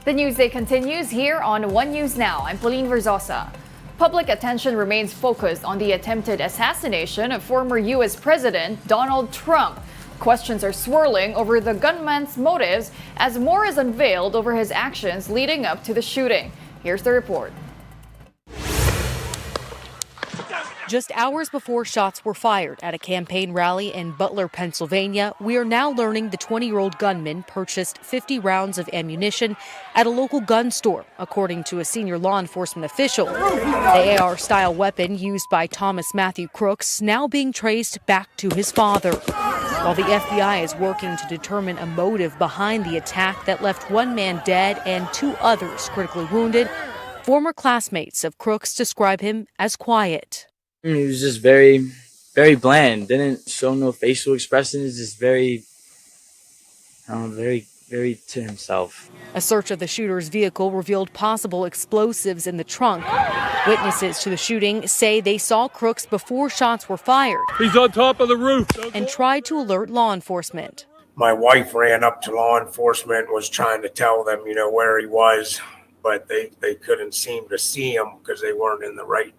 The news day continues here on One News Now. I'm Pauline Verzosa. Public attention remains focused on the attempted assassination of former U.S. President Donald Trump. Questions are swirling over the gunman's motives as more is unveiled over his actions leading up to the shooting. Here's the report. Just hours before shots were fired at a campaign rally in Butler, Pennsylvania, we are now learning the 20-year-old gunman purchased 50 rounds of ammunition at a local gun store, according to a senior law enforcement official. The AR-style weapon used by Thomas Matthew Crooks now being traced back to his father. While the FBI is working to determine a motive behind the attack that left one man dead and two others critically wounded, former classmates of Crooks describe him as quiet. He was just very, very bland. Didn't show no facial expressions. Just very to himself. A search of the shooter's vehicle revealed possible explosives in the trunk. Witnesses to the shooting say they saw Crooks before shots were fired. He's on top of the roof. And tried to alert law enforcement. My wife ran up to law enforcement, was trying to tell them, where he was, but they couldn't seem to see him because they weren't in the right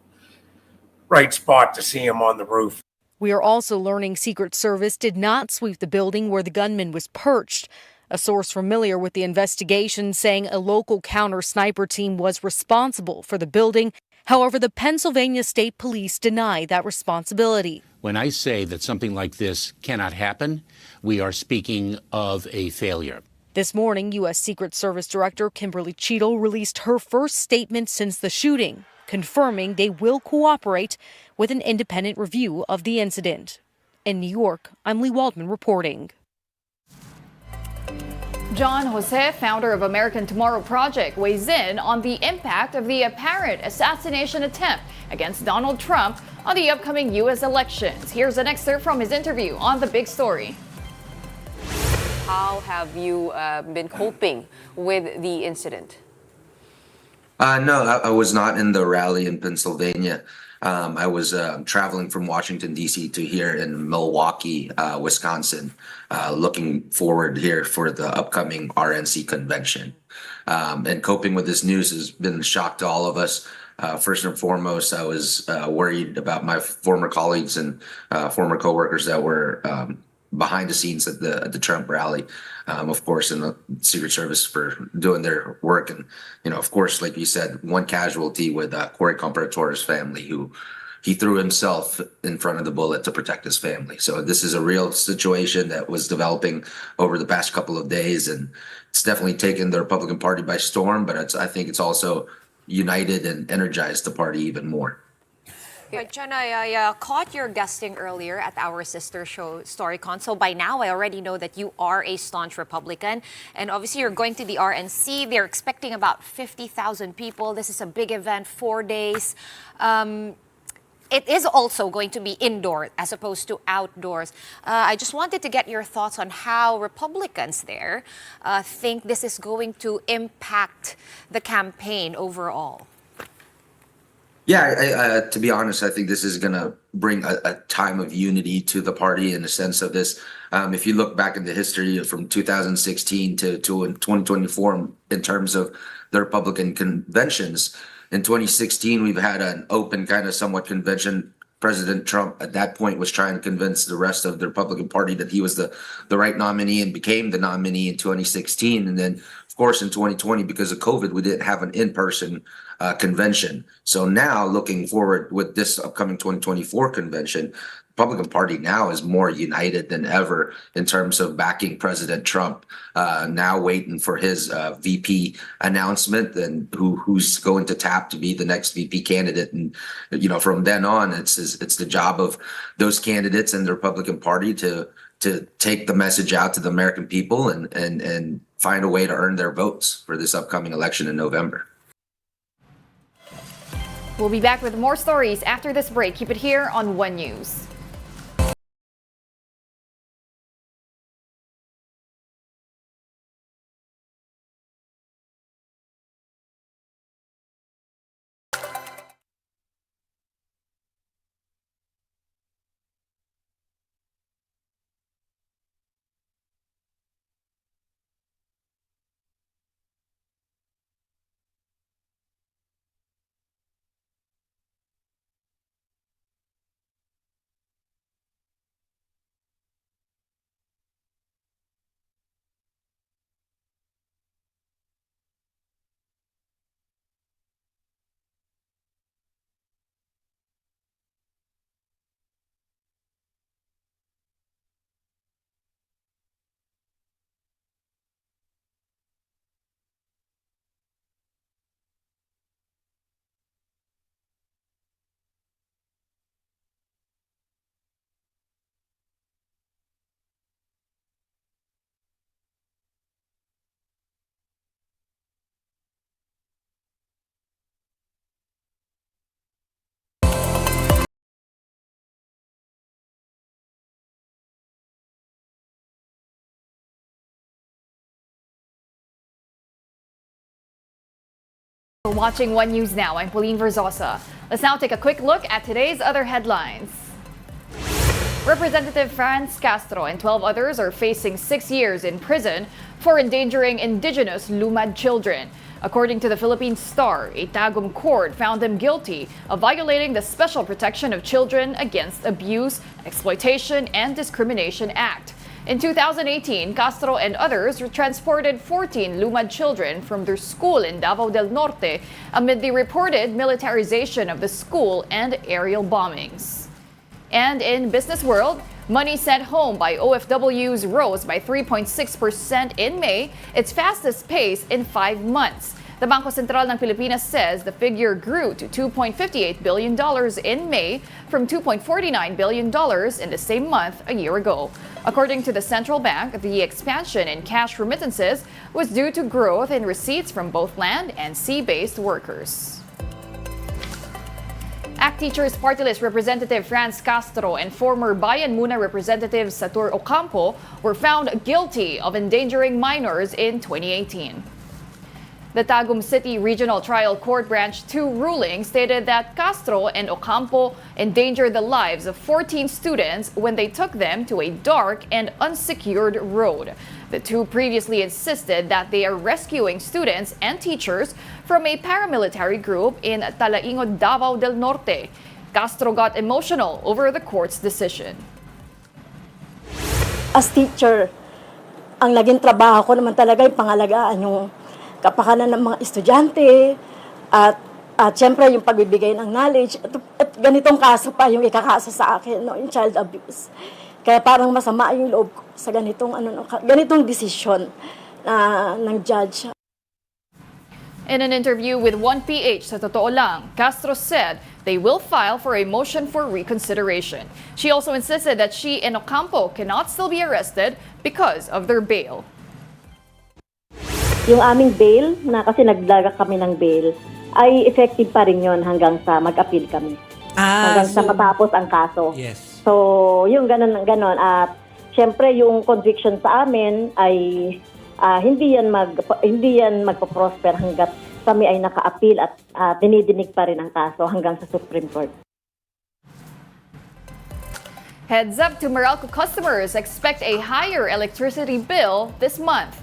spot to see him on the roof. We are also learning Secret Service did not sweep the building where the gunman was perched. A source familiar with the investigation saying a local counter-sniper team was responsible for the building. However, the Pennsylvania State Police deny that responsibility. When I say that something like this cannot happen, we are speaking of a failure. This morning, U.S. Secret Service Director Kimberly Cheadle released her first statement since the shooting, confirming they will cooperate with an independent review of the incident. In New York, I'm Lee Waldman reporting. John Jose, founder of American Tomorrow Project, weighs in on the impact of the apparent assassination attempt against Donald Trump on the upcoming U.S. elections. Here's an excerpt from his interview on The Big Story. How have you been coping with the incident? No, I was not in the rally in Pennsylvania. I was traveling from Washington, D.C. to here in Milwaukee, Wisconsin, looking forward here for the upcoming RNC convention. And coping with this news has been a shock to all of us. First and foremost, I was worried about my former colleagues and former coworkers that were behind the scenes at the Trump rally, of course, in the Secret Service for doing their work. And, of course, like you said, one casualty with Corey Comparatore's family, who he threw himself in front of the bullet to protect his family. So this is a real situation that was developing over the past couple of days, and it's definitely taken the Republican Party by storm, but I think it's also united and energized the party even more. Jenna, I caught your guesting earlier at our sister show, StoryCon. So by now, I already know that you are a staunch Republican. And obviously, you're going to the RNC. They're expecting about 50,000 people. This is a big event, 4 days. It is also going to be indoor as opposed to outdoors. I just wanted to get your thoughts on how Republicans there think this is going to impact the campaign overall. Yeah, to be honest, I think this is going to bring a time of unity to the party in the sense of this. If you look back in the history from 2016 to 2024 in terms of the Republican conventions, in 2016, we've had an open kind of somewhat convention. President Trump at that point was trying to convince the rest of the Republican Party that he was the right nominee and became the nominee in 2016. And then, of course, in 2020, because of COVID, we didn't have an in-person convention. So now looking forward with this upcoming 2024 convention, the Republican Party now is more united than ever in terms of backing President Trump, now waiting for his VP announcement and who's going to tap to be the next VP candidate. And, from then on, it's the job of those candidates and the Republican Party to take the message out to the American people and find a way to earn their votes for this upcoming election in November. We'll be back with more stories after this break. Keep it here on One News. For watching One News Now, I'm Pauline Verzosa. Let's now take a quick look at today's other headlines. Representative Franz Castro and 12 others are facing 6 years in prison for endangering indigenous Lumad children. According to the Philippine Star, a Tagum court found them guilty of violating the Special Protection of Children Against Abuse, Exploitation, and Discrimination Act. In 2018, Castro and others transported 14 Lumad children from their school in Davao del Norte amid the reported militarization of the school and aerial bombings. And in business world, money sent home by OFWs rose by 3.6% in May, its fastest pace in 5 months. The Bangko Sentral ng Pilipinas says the figure grew to $2.58 billion in May from $2.49 billion in the same month a year ago. According to the central bank, the expansion in cash remittances was due to growth in receipts from both land and sea-based workers. ACT Teachers Party List Representative Franz Castro and former Bayan Muna Representative Satur Ocampo were found guilty of endangering minors in 2018. The Tagum City Regional Trial Court Branch 2 ruling stated that Castro and Ocampo endangered the lives of 14 students when they took them to a dark and unsecured road. The two previously insisted that they are rescuing students and teachers from a paramilitary group in Talaingod, Davao del Norte. Castro got emotional over the court's decision. As teacher, ang naging trabaho ko naman talaga yung pangalagaan yung kapakanan ng mga estudyante at syempre yung pagbibigay ng knowledge at ganitong kaso pa yung ikakaso sa akin, no, yung child abuse. Kaya parang masama yung loob ko sa ganitong desisyon ng judge. In an interview with 1PH sa Totoo Lang, Castro said they will file for a motion for reconsideration. She also insisted that she and Ocampo cannot still be arrested because of their bail. Yung aming bail, na kasi nagdaga kami ng bail, ay effective pa rin yun hanggang sa mag-appeal kami. Hanggang sa matapos ang kaso. Yes. So, yung ganon. At syempre, yung conviction sa amin ay hindi yan magpo-prosper hanggat kami ay naka-appeal at dinidinig pa rin ang kaso hanggang sa Supreme Court. Heads up to Meralco customers, expect a higher electricity bill this month.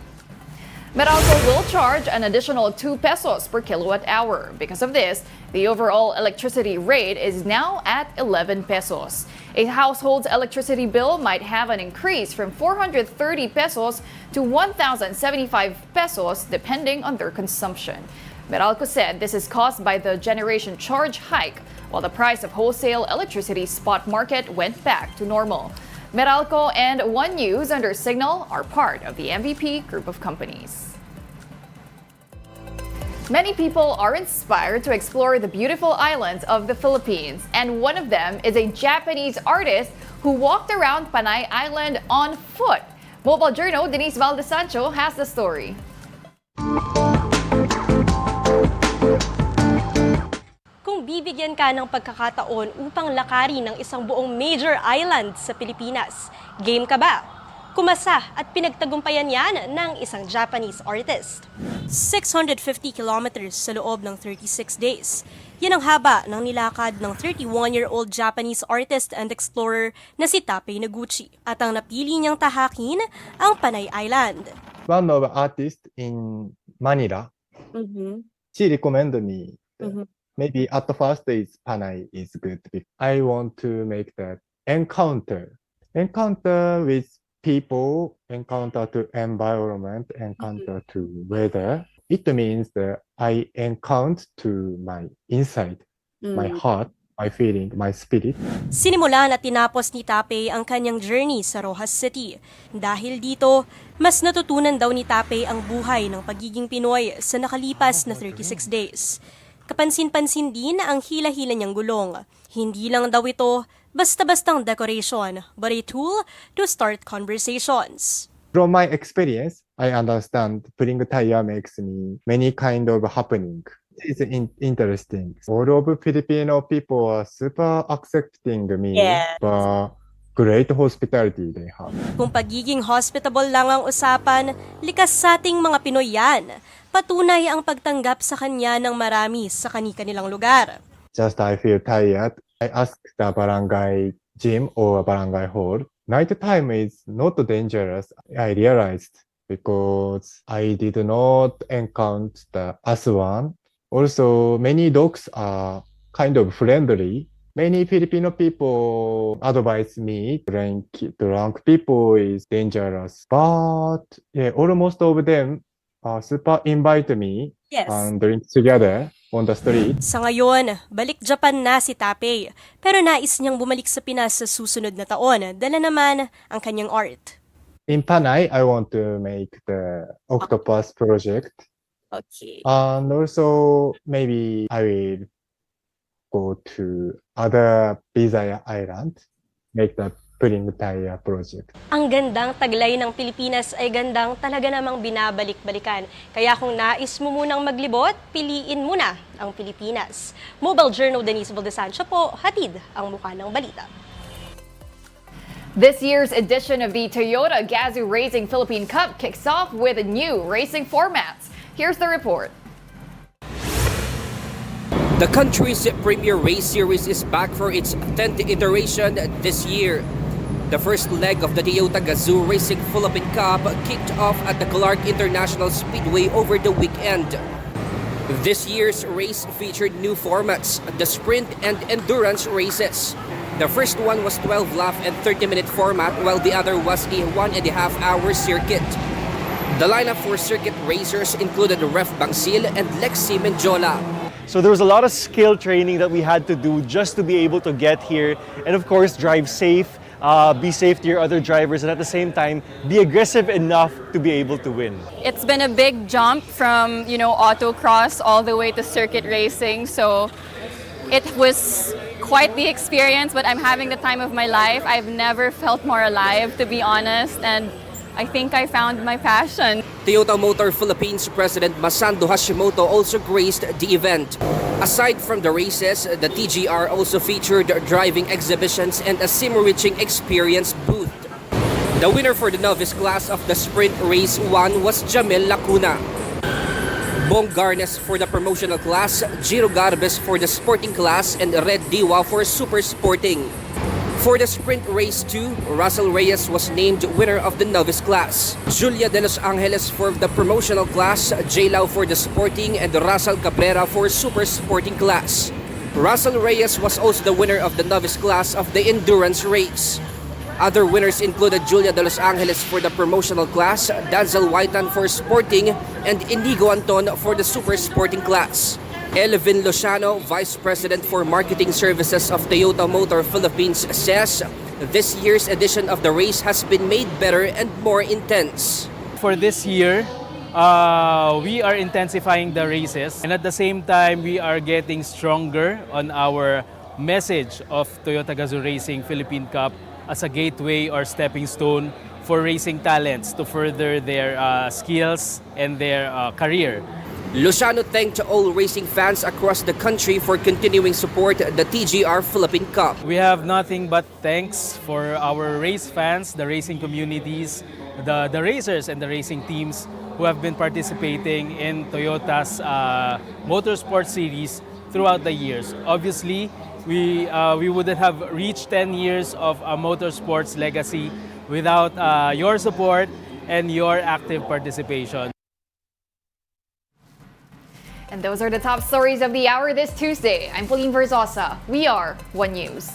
Meralco will charge an additional 2 pesos per kilowatt hour. Because of this, the overall electricity rate is now at 11 pesos. A household's electricity bill might have an increase from 430 pesos to 1,075 pesos depending on their consumption. Meralco said this is caused by the generation charge hike, while the price of wholesale electricity spot market went back to normal. Meralco and One News under Signal are part of the MVP group of companies. Many people are inspired to explore the beautiful islands of the Philippines, and one of them is a Japanese artist who walked around Panay Island on foot. Mobile Journal Denise Valdesancho has the story. Kung bibigyan ka ng pagkakataon upang lakarin ng isang buong major island sa Pilipinas, game ka ba? Kumasa at pinagtagumpayan yan ng isang Japanese artist. 650 kilometers sa loob ng 36 days. Yan ang haba ng nilakad ng 31-year-old Japanese artist and explorer na si Tapei Noguchi. At ang napili niyang tahakin ang Panay Island. One of the artists in Manila, she recommended me. Maybe at first is Panay is good. I want to make that encounter with people, encounter to environment, encounter to weather. It means that I encounter to my inside, my heart, my feeling, my spirit. Sinimulan at tinapos ni Tapei ang kanyang journey sa Rojas City. Dahil dito, mas natutunan daw ni Tapei ang buhay ng pagiging Pinoy sa nakalipas na 36 days. Kapansin-pansin din ang hila-hila niyang gulong. Hindi lang daw ito basta-bastang decoration, but a tool to start conversations. From my experience, I understand putting a tire makes me many kind of happening. It's interesting. All of Filipino people are super accepting me, but great hospitality they have. Kung pagiging hospitable lang ang usapan, likas sa ating mga Pinoy yan. patunay ang pagtanggap sa kanya ng marami sa kani-kanilang lugar. Just I feel tired. I asked the barangay gym or barangay hall. Night time is not dangerous, I realized, because I did not encounter the aswang. Also, many dogs are kind of friendly. Many Filipino people advise me drunk people is dangerous. But yeah, almost of them super invite me and drink together on the street. Sa ngayon, balik Japan na si Tapey. Pero nais niyang bumalik sa Pinas sa susunod na taon. Dala naman ang kanyang art. In Panay, I want to make the octopus project. Okay. And also, maybe I will go to other Bisaya Island, make the Puring Taya project. Ang gandang taglay ng Pilipinas ay gandang talaga namang binabalik-balikan. Kaya kung nais mo munang maglibot, piliin muna ang Pilipinas. Mobile Journal Denise Valdesancho po, hatid ang mukha ng balita. This year's edition of the Toyota Gazoo Racing Philippine Cup kicks off with new racing formats. Here's the report. The country's premier race series is back for its 10th iteration this year. The first leg of the Toyota Gazoo Racing Philippine Cup kicked off at the Clark International Speedway over the weekend. This year's race featured new formats, the sprint and endurance races. The first one was 12-lap and 30-minute format, while the other was a 1.5-hour circuit. The lineup for circuit racers included Ref Bangsil and Lexi Menjola. So there was a lot of skill training that we had to do just to be able to get here and of course drive safe, be safe to your other drivers, and at the same time be aggressive enough to be able to win. It's been a big jump from, autocross all the way to circuit racing, so it was quite the experience, but I'm having the time of my life. I've never felt more alive, to be honest, and I think I found my passion. Toyota Motor Philippines President Masando Hashimoto also graced the event. Aside from the races, the TGR also featured driving exhibitions and a sim-reaching experience booth. The winner for the novice class of the Sprint Race 1 was Jamel Lacuna. Bong Garnes for the promotional class, Giro Garbes for the sporting class, and Red Diwa for super sporting. For the Sprint Race 2, Russell Reyes was named winner of the novice class. Julia de Los Angeles for the promotional class, J. Lau for the sporting, and Russell Cabrera for super sporting class. Russell Reyes was also the winner of the novice class of the endurance race. Other winners included Julia de Los Angeles for the promotional class, Denzel Whitan for sporting, and Inigo Anton for the super sporting class. Elvin Luciano, Vice President for Marketing Services of Toyota Motor Philippines, says this year's edition of the race has been made better and more intense. For this year, we are intensifying the races, and at the same time, we are getting stronger on our message of Toyota Gazoo Racing Philippine Cup as a gateway or stepping stone for racing talents to further their skills and their career. Luciano thanked all racing fans across the country for continuing support the TGR Philippine Cup. We have nothing but thanks for our race fans, the racing communities, the racers and the racing teams who have been participating in Toyota's Motorsport Series throughout the years. Obviously, we wouldn't have reached 10 years of a motorsports legacy without your support and your active participation. And those are the top stories of the hour this Tuesday. I'm Pauline Verzosa. We are One News.